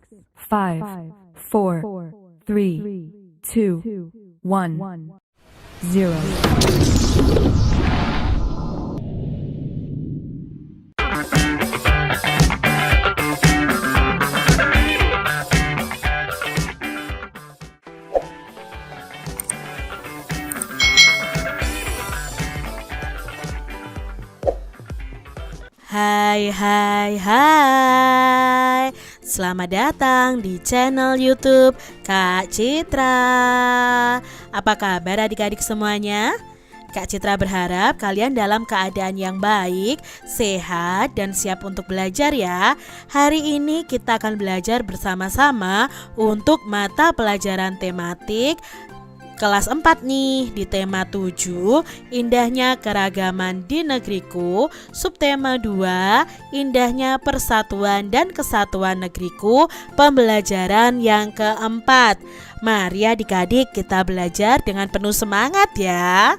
5, 4, 3, 2, 1, 0. Hai hai hai, selamat datang di channel YouTube Kak Citra. Apa kabar adik-adik semuanya? Kak Citra berharap kalian dalam keadaan yang baik, sehat, dan siap untuk belajar ya. Hari ini kita akan belajar bersama-sama untuk mata pelajaran tematik kelas 4 nih, di tema 7, indahnya keragaman di negeriku. Subtema 2, indahnya persatuan dan kesatuan negeriku, pembelajaran yang keempat. Mari adik-adik kita belajar dengan penuh semangat ya.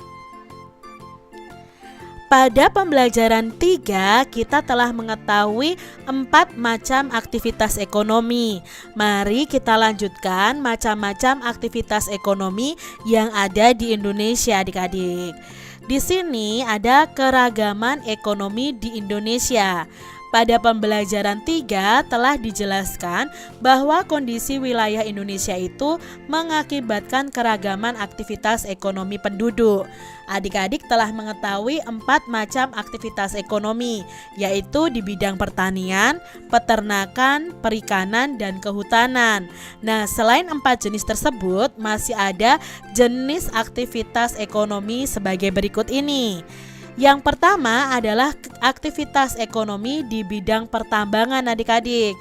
Pada pembelajaran 3, kita telah mengetahui 4 macam aktivitas ekonomi. Mari kita lanjutkan macam-macam aktivitas ekonomi yang ada di Indonesia adik-adik. Di sini ada keragaman ekonomi di Indonesia. Pada pembelajaran 3 telah dijelaskan bahwa kondisi wilayah Indonesia itu mengakibatkan keragaman aktivitas ekonomi penduduk. Adik-adik telah mengetahui 4 macam aktivitas ekonomi, yaitu di bidang pertanian, peternakan, perikanan, dan kehutanan. Nah, selain 4 jenis tersebut, masih ada jenis aktivitas ekonomi sebagai berikut ini. Yang pertama adalah aktivitas ekonomi di bidang pertambangan adik-adik.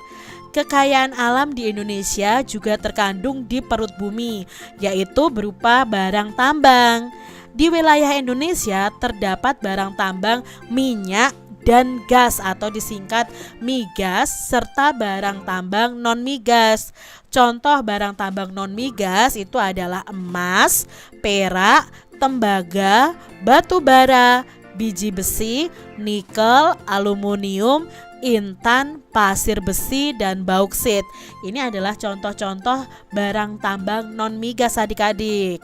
Kekayaan alam di Indonesia juga terkandung di perut bumi, yaitu berupa barang tambang. Di wilayah Indonesia terdapat barang tambang minyak dan gas atau disingkat migas, serta barang tambang non-migas. Contoh barang tambang non-migas itu adalah emas, perak, tembaga, batu bara, biji besi, nikel, aluminium, intan, pasir besi, dan bauksit. Ini adalah contoh-contoh barang tambang non-migas adik-adik.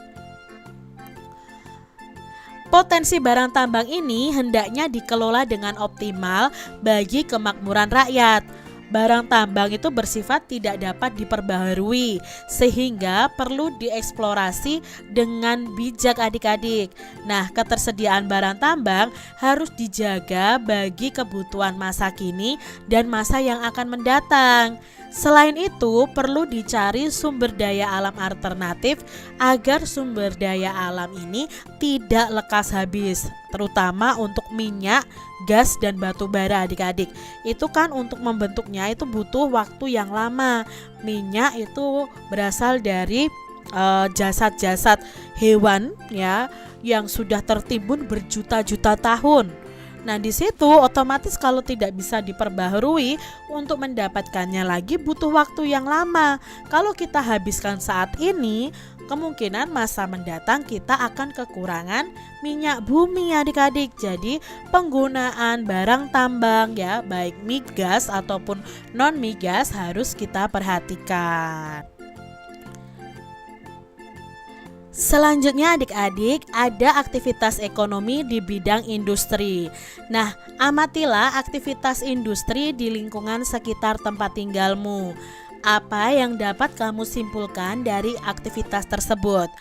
Potensi barang tambang ini hendaknya dikelola dengan optimal bagi kemakmuran rakyat. Barang tambang itu bersifat tidak dapat diperbaharui, sehingga perlu dieksplorasi dengan bijak adik-adik. Nah, ketersediaan barang tambang harus dijaga bagi kebutuhan masa kini dan masa yang akan mendatang. Selain itu, perlu dicari sumber daya alam alternatif agar sumber daya alam ini tidak lekas habis, terutama untuk minyak, gas, dan batu bara adik-adik. Itu kan untuk membentuknya itu butuh waktu yang lama. Minyak itu berasal dari jasad-jasad hewan ya yang sudah tertimbun berjuta-juta tahun. Nah, di situ otomatis kalau tidak bisa diperbaharui, untuk mendapatkannya lagi butuh waktu yang lama. Kalau kita habiskan saat ini, kemungkinan masa mendatang kita akan kekurangan minyak bumi adik-adik. Jadi penggunaan barang tambang ya, baik migas ataupun non migas, harus kita perhatikan. Selanjutnya adik-adik, ada aktivitas ekonomi di bidang industri. Nah, amatilah aktivitas industri di lingkungan sekitar tempat tinggalmu. Apa yang dapat kamu simpulkan dari aktivitas tersebut?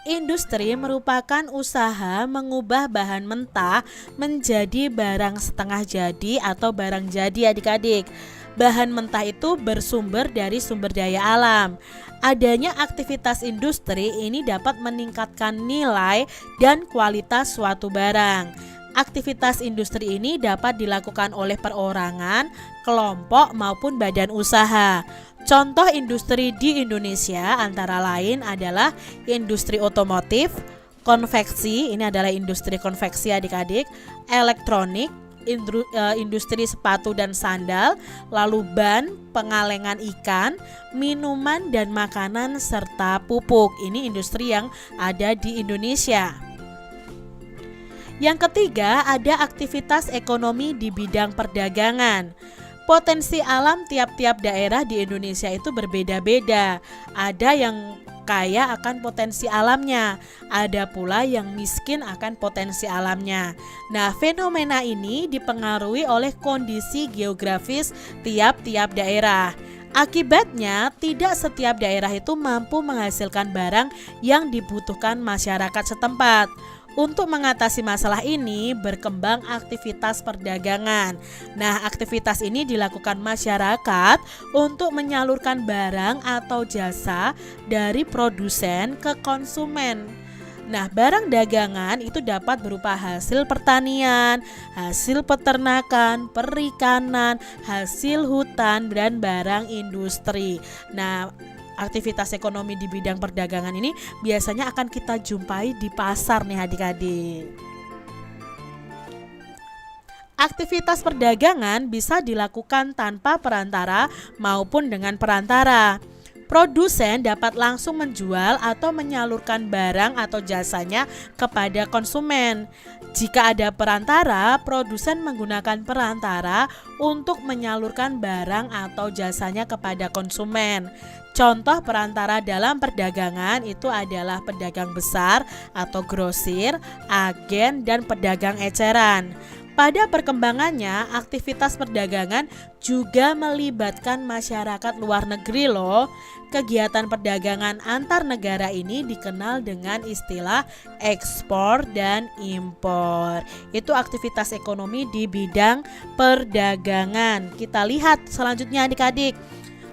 Industri merupakan usaha mengubah bahan mentah menjadi barang setengah jadi atau barang jadi adik-adik. Bahan mentah itu bersumber dari sumber daya alam. Adanya aktivitas industri ini dapat meningkatkan nilai dan kualitas suatu barang. Aktivitas industri ini dapat dilakukan oleh perorangan, kelompok, maupun badan usaha. Contoh industri di Indonesia antara lain adalah industri otomotif, konveksi, ini adalah industri konveksi adik-adik, elektronik, industri sepatu dan sandal, lalu ban, pengalengan ikan, minuman dan makanan, serta pupuk. Ini industri yang ada di Indonesia. Yang ketiga, ada aktivitas ekonomi di bidang perdagangan. Potensi alam tiap-tiap daerah di Indonesia itu berbeda-beda. Ada yang kaya akan potensi alamnya, ada pula yang miskin akan potensi alamnya. Nah, fenomena ini dipengaruhi oleh kondisi geografis tiap-tiap daerah. Akibatnya, tidak setiap daerah itu mampu menghasilkan barang yang dibutuhkan masyarakat setempat. Untuk mengatasi masalah ini, berkembang aktivitas perdagangan. Nah, aktivitas ini dilakukan masyarakat untuk menyalurkan barang atau jasa dari produsen ke konsumen. Nah, barang dagangan itu dapat berupa hasil pertanian, hasil peternakan, perikanan, hasil hutan, dan barang industri. Nah, aktivitas ekonomi di bidang perdagangan ini biasanya akan kita jumpai di pasar nih adik-adik. Aktivitas perdagangan bisa dilakukan tanpa perantara maupun dengan perantara. Produsen dapat langsung menjual atau menyalurkan barang atau jasanya kepada konsumen. Jika ada perantara, produsen menggunakan perantara untuk menyalurkan barang atau jasanya kepada konsumen. Contoh perantara dalam perdagangan itu adalah pedagang besar atau grosir, agen, dan pedagang eceran. Pada perkembangannya, aktivitas perdagangan juga melibatkan masyarakat luar negeri loh. Kegiatan perdagangan antar negara ini dikenal dengan istilah ekspor dan impor. Itu aktivitas ekonomi di bidang perdagangan. Kita lihat selanjutnya adik-adik.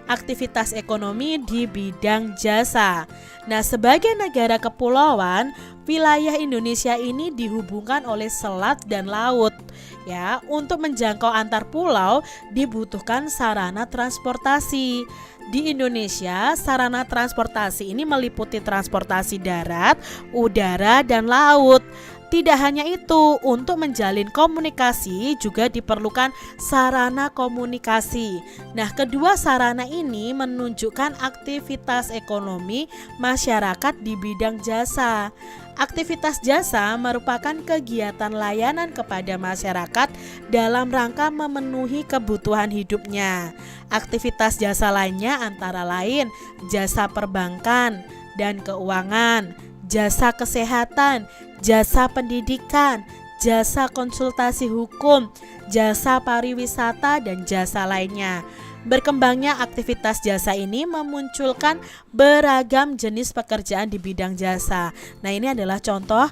Aktivitas ekonomi di bidang jasa. Nah, sebagai negara kepulauan, wilayah Indonesia ini dihubungkan oleh selat dan laut. Ya, untuk menjangkau antar pulau dibutuhkan sarana transportasi. Di Indonesia, sarana transportasi ini meliputi transportasi darat, udara, dan laut. Tidak hanya itu, untuk menjalin komunikasi juga diperlukan sarana komunikasi. Nah, kedua sarana ini menunjukkan aktivitas ekonomi masyarakat di bidang jasa. Aktivitas jasa merupakan kegiatan layanan kepada masyarakat dalam rangka memenuhi kebutuhan hidupnya. Aktivitas jasa lainnya antara lain jasa perbankan dan keuangan, jasa kesehatan, jasa pendidikan, jasa konsultasi hukum, jasa pariwisata, dan jasa lainnya. Berkembangnya aktivitas jasa ini memunculkan beragam jenis pekerjaan di bidang jasa. Nah, ini adalah contoh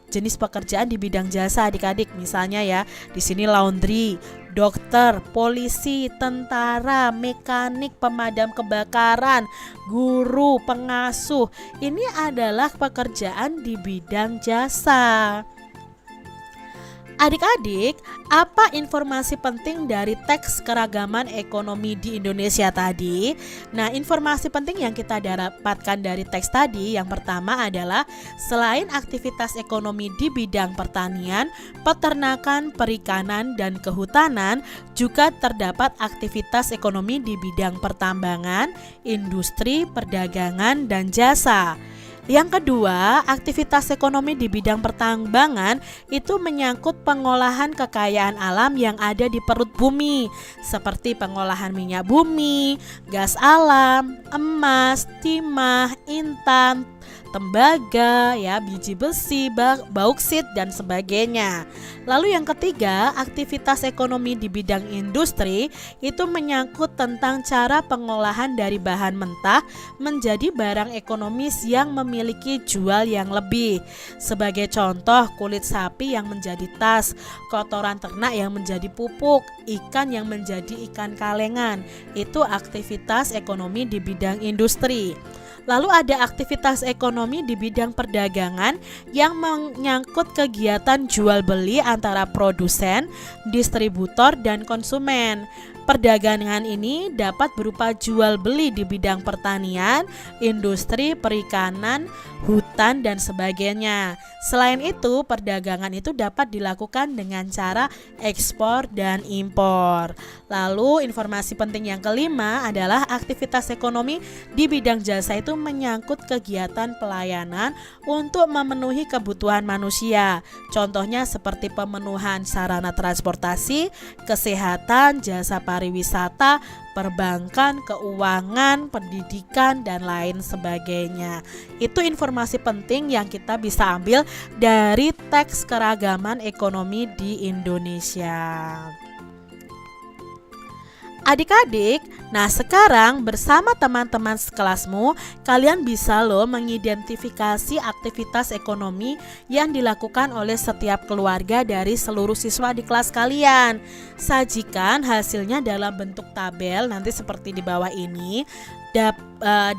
jenis pekerjaan di bidang jasa adik-adik. Misalnya ya, di sini laundry, dokter, polisi, tentara, mekanik, pemadam kebakaran, guru, pengasuh. Ini adalah pekerjaan di bidang jasa. Adik-adik, apa informasi penting dari teks keragaman ekonomi di Indonesia tadi? Nah, informasi penting yang kita dapatkan dari teks tadi yang pertama adalah selain aktivitas ekonomi di bidang pertanian, peternakan, perikanan, dan kehutanan, juga terdapat aktivitas ekonomi di bidang pertambangan, industri, perdagangan, dan jasa. Yang kedua, aktivitas ekonomi di bidang pertambangan itu menyangkut pengolahan kekayaan alam yang ada di perut bumi, seperti pengolahan minyak bumi, gas alam, emas, timah, intan, tembaga, ya, biji besi, bauksit, dan sebagainya. Lalu yang ketiga, aktivitas ekonomi di bidang industri itu menyangkut tentang cara pengolahan dari bahan mentah menjadi barang ekonomis yang memiliki jual yang lebih. Sebagai contoh, kulit sapi yang menjadi tas, kotoran ternak yang menjadi pupuk, ikan yang menjadi ikan kalengan. Itu aktivitas ekonomi di bidang industri. Lalu ada aktivitas ekonomi di bidang perdagangan yang menyangkut kegiatan jual beli antara produsen, distributor, dan konsumen. Perdagangan ini dapat berupa jual beli di bidang pertanian, industri, perikanan, hutan, dan sebagainya. Selain itu, perdagangan itu dapat dilakukan dengan cara ekspor dan impor. Lalu informasi penting yang kelima adalah aktivitas ekonomi di bidang jasa itu menyangkut kegiatan pelayanan untuk memenuhi kebutuhan manusia. Contohnya seperti pemenuhan sarana transportasi, kesehatan, jasa pariwisata, perbankan, keuangan, pendidikan, dan lain sebagainya. Itu informasi penting yang kita bisa ambil dari teks keragaman ekonomi di Indonesia. Adik-adik, nah sekarang bersama teman-teman sekelasmu, kalian bisa loh mengidentifikasi aktivitas ekonomi yang dilakukan oleh setiap keluarga dari seluruh siswa di kelas kalian. Sajikan hasilnya dalam bentuk tabel nanti seperti di bawah ini.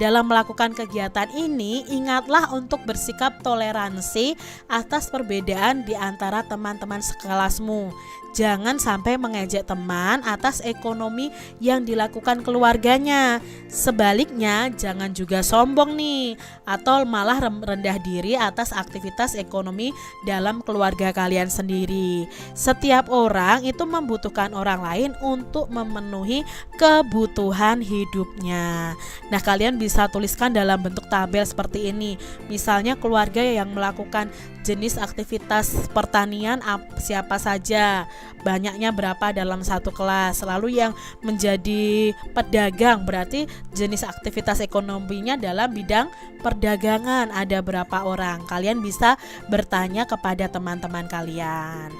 Dalam melakukan kegiatan ini, ingatlah untuk bersikap toleransi atas perbedaan di antara teman-teman sekelasmu. Jangan sampai mengejek teman atas ekonomi yang dilakukan keluarganya. Sebaliknya, jangan juga sombong nih, atau malah rendah diri atas aktivitas ekonomi dalam keluarga kalian sendiri. Setiap orang itu membutuhkan orang lain untuk memenuhi kebutuhan hidupnya. Nah, kalian bisa tuliskan dalam bentuk tabel seperti ini. Misalnya keluarga yang melakukan jenis aktivitas pertanian siapa saja, banyaknya berapa dalam satu kelas. Lalu yang menjadi pedagang berarti jenis aktivitas ekonominya dalam bidang perdagangan ada berapa orang. Kalian bisa bertanya kepada teman-teman kalian.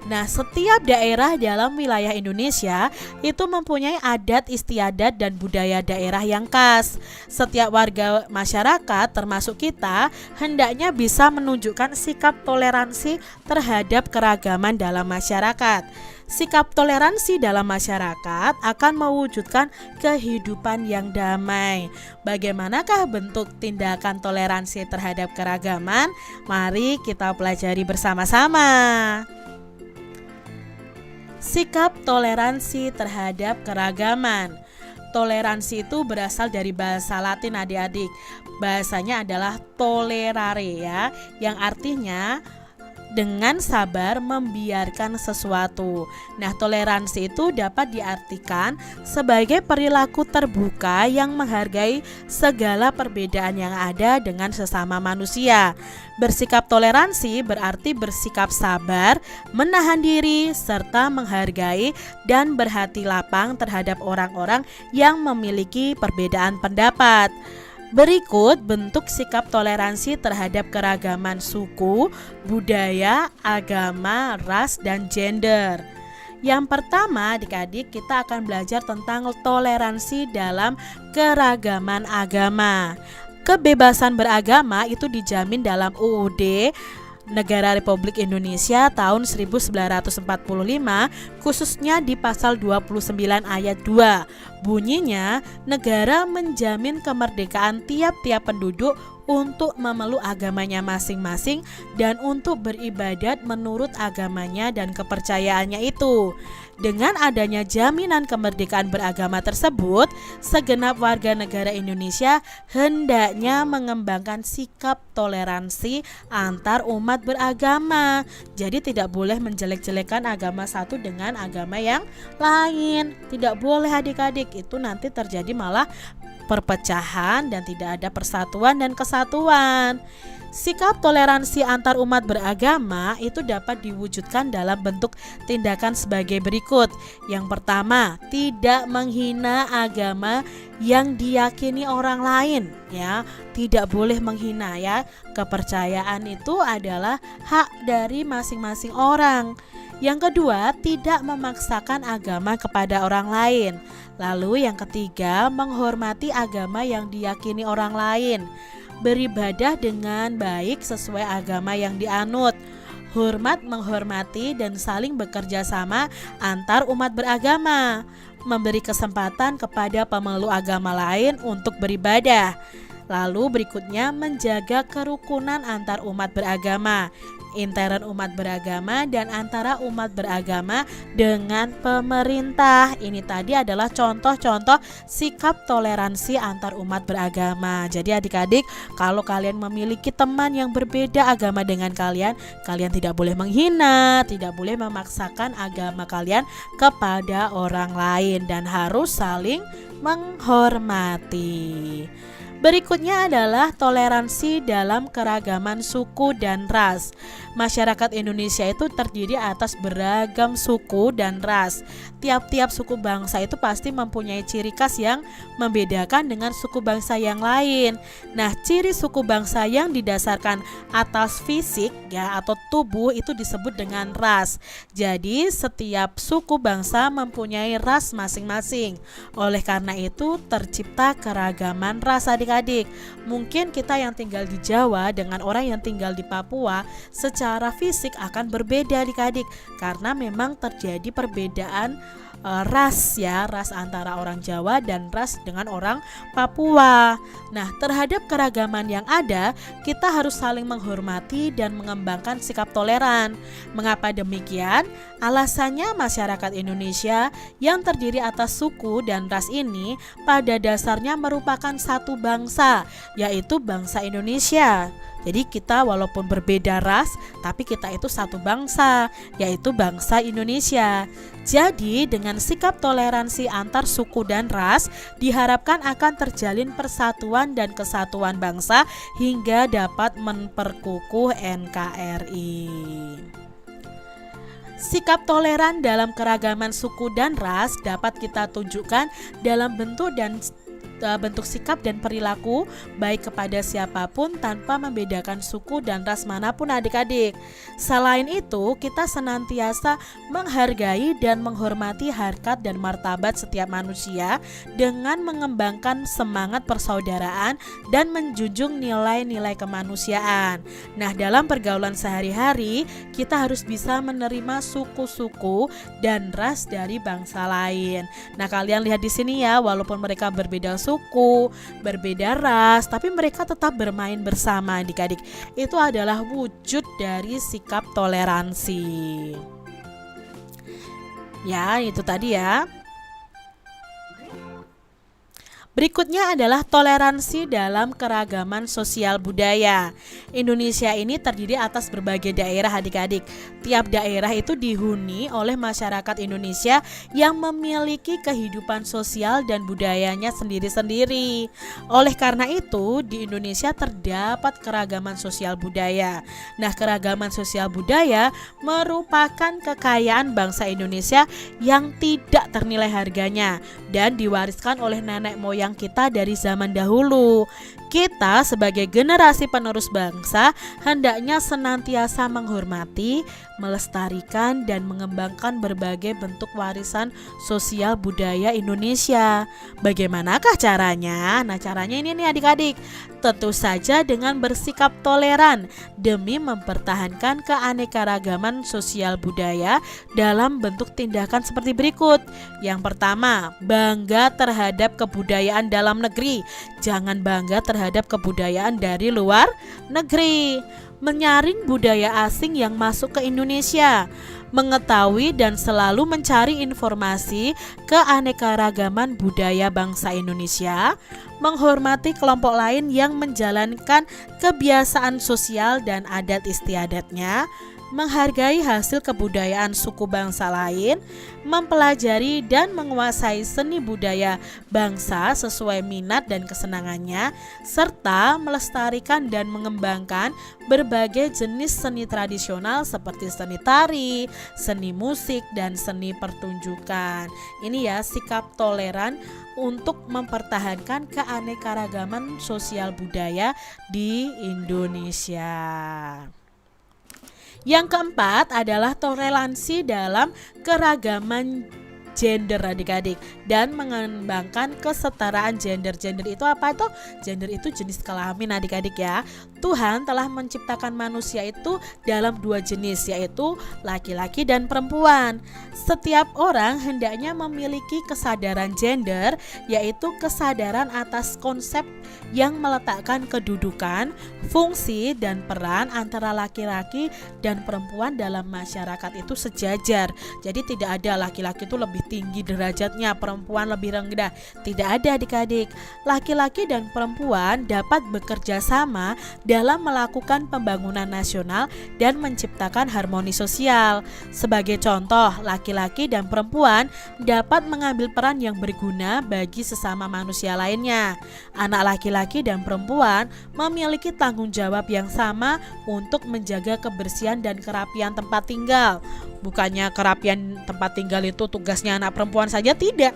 Nah, setiap daerah dalam wilayah Indonesia itu mempunyai adat istiadat dan budaya daerah yang khas. Setiap warga masyarakat termasuk kita hendaknya bisa menunjukkan sikap toleransi terhadap keragaman dalam masyarakat. Sikap toleransi dalam masyarakat akan mewujudkan kehidupan yang damai. Bagaimanakah bentuk tindakan toleransi terhadap keragaman? Mari kita pelajari bersama-sama. Sikap toleransi terhadap keragaman. Toleransi itu berasal dari bahasa Latin adik-adik. Bahasanya adalah tolerare ya, yang artinya dengan sabar membiarkan sesuatu. Nah, toleransi itu dapat diartikan sebagai perilaku terbuka yang menghargai segala perbedaan yang ada dengan sesama manusia. Bersikap toleransi berarti bersikap sabar, menahan diri, serta menghargai dan berhati lapang terhadap orang-orang yang memiliki perbedaan pendapat. Berikut bentuk sikap toleransi terhadap keragaman suku, budaya, agama, ras, dan gender. Yang pertama, adik-adik, kita akan belajar tentang toleransi dalam keragaman agama. Kebebasan beragama itu dijamin dalam UUD Negara Republik Indonesia tahun 1945, khususnya di pasal 29 ayat 2. Bunyinya, negara menjamin kemerdekaan tiap-tiap penduduk untuk memeluk agamanya masing-masing dan untuk beribadat menurut agamanya dan kepercayaannya itu. Dengan adanya jaminan kemerdekaan beragama tersebut, segenap warga negara Indonesia hendaknya mengembangkan sikap toleransi antar umat beragama. Jadi tidak boleh menjelek-jelekan agama satu dengan agama yang lain. Tidak boleh adik-adik, itu nanti terjadi malah perpecahan dan tidak ada persatuan dan kesatuan. Sikap toleransi antar umat beragama itu dapat diwujudkan dalam bentuk tindakan sebagai berikut. Yang pertama, tidak menghina agama yang diyakini orang lain ya. Tidak boleh menghina ya. Kepercayaan itu adalah hak dari masing-masing orang. Yang kedua, tidak memaksakan agama kepada orang lain. Lalu yang ketiga, menghormati agama yang diyakini orang lain. Beribadah dengan baik sesuai agama yang dianut. Hormat, menghormati, dan saling bekerja sama antar umat beragama. Memberi kesempatan kepada pemeluk agama lain untuk beribadah. Lalu berikutnya, menjaga kerukunan antar umat beragama. intern umat beragama, dan antara umat beragama dengan pemerintah. Ini tadi adalah contoh-contoh sikap toleransi antar umat beragama. Jadi adik-adik, kalau kalian memiliki teman yang berbeda agama dengan kalian, kalian tidak boleh menghina, tidak boleh memaksakan agama kalian kepada orang lain, dan harus saling menghormati. Berikutnya adalah toleransi dalam keragaman suku dan ras. Masyarakat Indonesia itu terdiri atas beragam suku dan ras. Tiap-tiap suku bangsa itu pasti mempunyai ciri khas yang membedakan dengan suku bangsa yang lain. Nah, ciri suku bangsa yang didasarkan atas fisik ya atau tubuh itu disebut dengan ras. Jadi, setiap suku bangsa mempunyai ras masing-masing. Oleh karena itu, tercipta keragaman ras adik-adik. Mungkin kita yang tinggal di Jawa dengan orang yang tinggal di Papua secara fisik akan berbeda adik-adik, karena memang terjadi perbedaan ras ya, ras antara orang Jawa dan ras dengan orang Papua. Nah, terhadap keragaman yang ada, kita harus saling menghormati dan mengembangkan sikap toleran. Mengapa demikian? Alasannya masyarakat Indonesia yang terdiri atas suku dan ras ini pada dasarnya merupakan satu bangsa, yaitu bangsa Indonesia. Jadi kita walaupun berbeda ras, tapi kita itu satu bangsa, yaitu bangsa Indonesia. Jadi dengan sikap toleransi antar suku dan ras, diharapkan akan terjalin persatuan dan kesatuan bangsa hingga dapat memperkukuh NKRI. Sikap toleran dalam keragaman suku dan ras dapat kita tunjukkan dalam bentuk sikap dan perilaku baik kepada siapapun tanpa membedakan suku dan ras manapun adik-adik. Selain itu, kita senantiasa menghargai dan menghormati harkat dan martabat setiap manusia dengan mengembangkan semangat persaudaraan dan menjunjung nilai-nilai kemanusiaan. Nah, dalam pergaulan sehari-hari, kita harus bisa menerima suku-suku dan ras dari bangsa lain. Nah, kalian lihat di sini ya, walaupun mereka berbeda suku, berbeda ras, tapi mereka tetap bermain bersama adik-adik. Itu adalah wujud dari sikap toleransi. Ya, itu tadi ya. Berikutnya adalah toleransi dalam keragaman sosial budaya. Indonesia ini terdiri atas berbagai daerah adik-adik. Tiap daerah itu dihuni oleh masyarakat Indonesia yang memiliki kehidupan sosial dan budayanya sendiri-sendiri. Oleh karena itu, di Indonesia terdapat keragaman sosial budaya. Nah, keragaman sosial budaya merupakan kekayaan bangsa Indonesia yang tidak ternilai harganya dan diwariskan oleh nenek moyang kita dari zaman dahulu. Kita sebagai generasi penerus bangsa hendaknya senantiasa menghormati, melestarikan dan mengembangkan berbagai bentuk warisan sosial budaya Indonesia. Bagaimanakah caranya? Nah, caranya ini nih adik-adik. Tentu saja dengan bersikap toleran demi mempertahankan keanekaragaman sosial budaya dalam bentuk tindakan seperti berikut. Yang pertama, bangga terhadap kebudayaan dalam negeri. Jangan bangga terhadap kebudayaan dari luar negeri. Menyaring budaya asing yang masuk ke Indonesia, mengetahui dan selalu mencari informasi keanekaragaman budaya bangsa Indonesia, menghormati kelompok lain yang menjalankan kebiasaan sosial dan adat istiadatnya, menghargai hasil kebudayaan suku bangsa lain, mempelajari dan menguasai seni budaya bangsa sesuai minat dan kesenangannya, serta melestarikan dan mengembangkan berbagai jenis seni tradisional seperti seni tari, seni musik, dan seni pertunjukan. Ini ya sikap toleran untuk mempertahankan keanekaragaman sosial budaya di Indonesia. Yang keempat adalah toleransi dalam keragaman gender adik-adik, dan mengembangkan kesetaraan gender. Gender itu apa tuh? Gender itu jenis kelamin adik-adik ya. Tuhan telah menciptakan manusia itu dalam dua jenis, yaitu laki-laki dan perempuan. Setiap orang hendaknya memiliki kesadaran gender, yaitu kesadaran atas konsep yang meletakkan kedudukan, fungsi, dan peran antara laki-laki dan perempuan dalam masyarakat itu sejajar. Jadi tidak ada laki-laki itu lebih tinggi derajatnya, perempuan lebih rendah. Tidak ada adik-adik. Laki-laki dan perempuan dapat bekerja sama dalam melakukan pembangunan nasional dan menciptakan harmoni sosial. Sebagai contoh, laki-laki dan perempuan dapat mengambil peran yang berguna bagi sesama manusia lainnya. Anak laki-laki dan perempuan memiliki tanggung jawab yang sama untuk menjaga kebersihan dan kerapian tempat tinggal. Bukannya kerapian tempat tinggal itu tugasnya anak perempuan saja, tidak.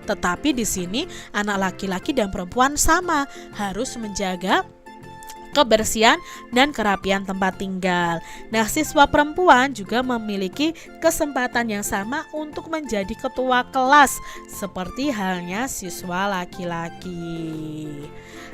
Tetapi di sini anak laki-laki dan perempuan sama harus menjaga kebersihan dan kerapian tempat tinggal. Nah, siswa perempuan juga memiliki kesempatan yang sama untuk menjadi ketua kelas seperti halnya siswa laki-laki.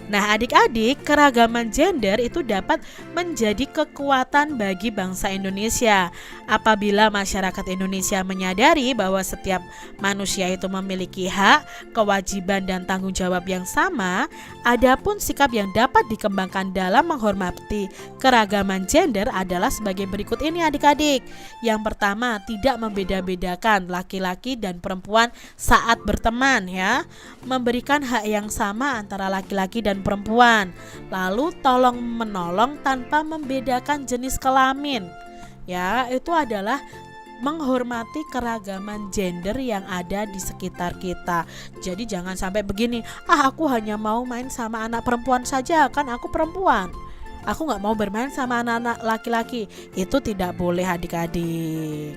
Nah, adik-adik, keragaman gender itu dapat menjadi kekuatan bagi bangsa Indonesia. Apabila masyarakat Indonesia menyadari bahwa setiap manusia itu memiliki hak, kewajiban, dan tanggung jawab yang sama, adapun sikap yang dapat dikembangkan dalam menghormati keragaman gender adalah sebagai berikut ini adik-adik. Yang pertama, tidak membeda-bedakan laki-laki dan perempuan saat berteman ya. Memberikan hak yang sama antara laki-laki dan perempuan. Lalu tolong menolong tanpa membedakan jenis kelamin. Ya, itu adalah menghormati keragaman gender yang ada di sekitar kita. Jadi jangan sampai begini, aku hanya mau main sama anak perempuan saja, kan aku perempuan. Aku gak mau bermain sama anak-anak laki-laki. Itu tidak boleh adik-adik.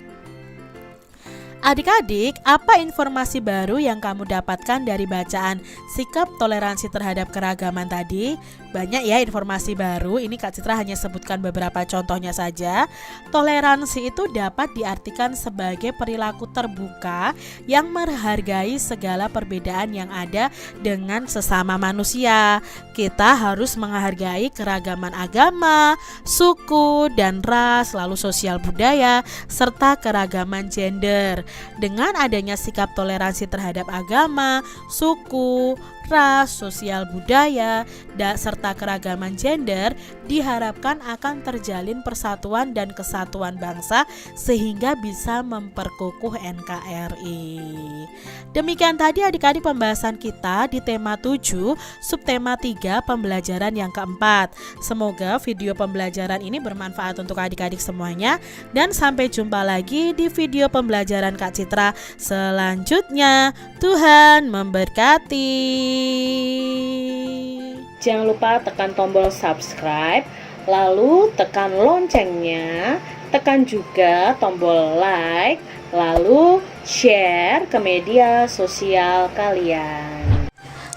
Adik-adik, apa informasi baru yang kamu dapatkan dari bacaan sikap toleransi terhadap keragaman tadi? Banyak ya informasi baru, ini Kak Citra hanya sebutkan beberapa contohnya saja. Toleransi itu dapat diartikan sebagai perilaku terbuka yang menghargai segala perbedaan yang ada dengan sesama manusia. Kita harus menghargai keragaman agama, suku, dan ras, lalu sosial budaya, serta keragaman gender. Dengan adanya sikap toleransi terhadap agama, suku, ras, sosial budaya, serta keragaman gender, diharapkan akan terjalin persatuan dan kesatuan bangsa sehingga bisa memperkukuh NKRI. Demikian tadi adik-adik pembahasan kita di tema 7, subtema 3, pembelajaran yang keempat. Semoga video pembelajaran ini bermanfaat untuk adik-adik semuanya, dan sampai jumpa lagi di video pembelajaran Kak Citra selanjutnya. Tuhan memberkati. Jangan lupa tekan tombol subscribe, lalu tekan loncengnya, tekan juga tombol like, lalu share ke media sosial kalian.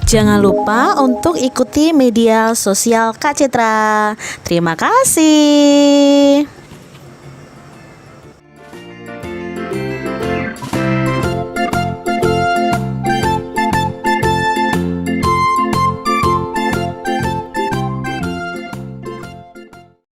Jangan lupa untuk ikuti media sosial Kak Citra. Terima kasih.